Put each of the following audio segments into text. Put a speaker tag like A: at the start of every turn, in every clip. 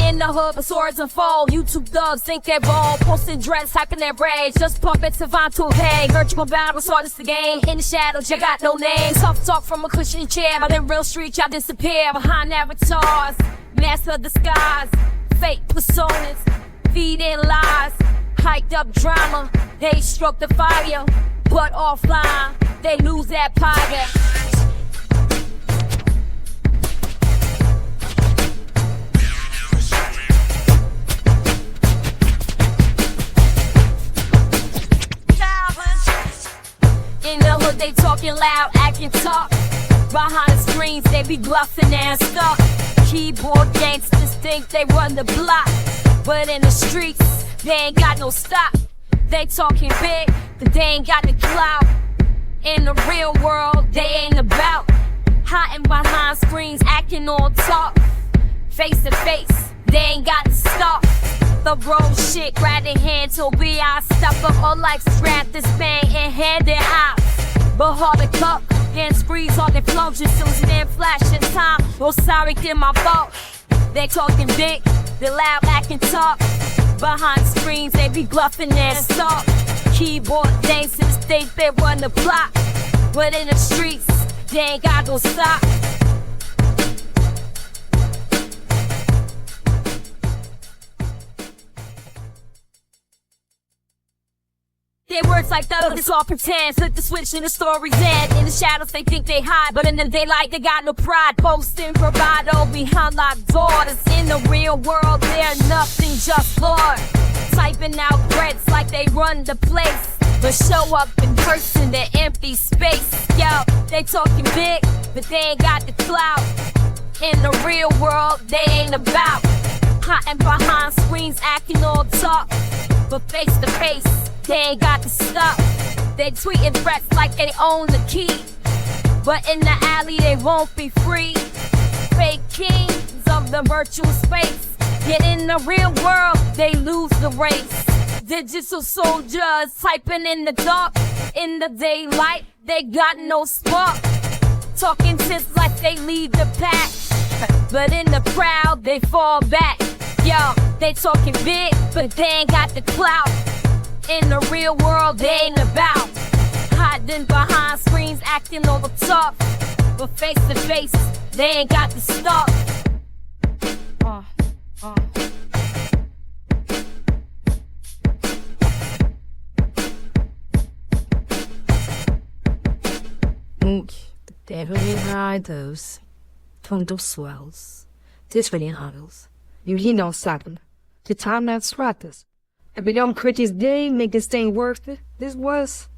A: in the hood, but swords unfold. YouTube thugs think they're bold, posting dreads, hyping their rage. Just puppets of to pay. Virtual battles, hardest the game. In the shadows, you got no name. Tough talk from a cushion chair, but in real streets, y'all disappear behind avatars. Master of disguise, fake personas, feeding lies, hyped up drama. They stroke the fire, but offline, they lose that power. In the hood, they talking loud, acting tough. Behind the screens, they be bluffing and stuff. Keyboard gangsters think they run the block, but in the streets, they ain't got no stop. They talking big, but they ain't got the clout. In the real world, they ain't about hiding behind screens, acting on top. Face to face, they ain't got the stuff. The road shit, grab their hand till we all stop up. All like strap this bang and hand it out. But hard to cup, hand squeeze all their flows, just losing their flashing time. Oh, sorry, get my fault. They talking big, they loud, acting tough. Behind screens, they be bluffing and stuff. Keyboard dancers think they run the block, but in the streets, they ain't got no stop. Their words like that, it's all pretend. Flip the switch and the story's end. In the shadows they think they hide, but in the daylight they got no pride. Posting bravado behind locked doors. In the real world they're nothing, just Lord. Typing out threats like they run the place, but show up in person, they're empty space. Yo, they talking big, but they ain't got the clout. In the real world they ain't about hiding behind screens, acting all tough, but face to face they ain't got the stuff. They tweeting threats like they own the key, but in the alley they won't be free. Fake kings of the virtual space, yet in the real world they lose the race. Digital soldiers typing in the dark, in the daylight they got no spark. Talking tips like they lead the pack, but in the crowd they fall back. Yo, they talking big, but they ain't got the clout. In the real world, they ain't about hiding behind screens, acting over tough, but face to face, they ain't got the stuff.
B: The devil riders, thunder swells, disfilling huddles, you hear no saddle, the time that stratus. And beyond Christmas Day, make this thing worth it. This was.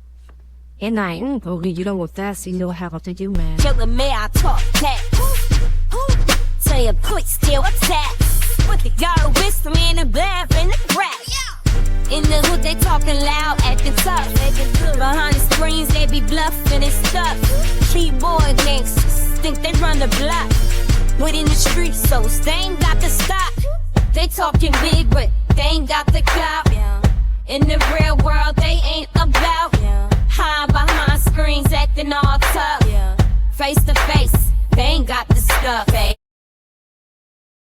B: And I ain't gonna you know what that's, you know how to do, man.
A: Killing me, I talk cat. Say a quick still attack. With the yellow wisdom in the bath and the rap. In the hood, they talking loud, acting tough. Behind the screens, they be bluffing and stuff. Keyboard gangsters think they run the block, but in the streets, so they ain't got the stop. They talking big, but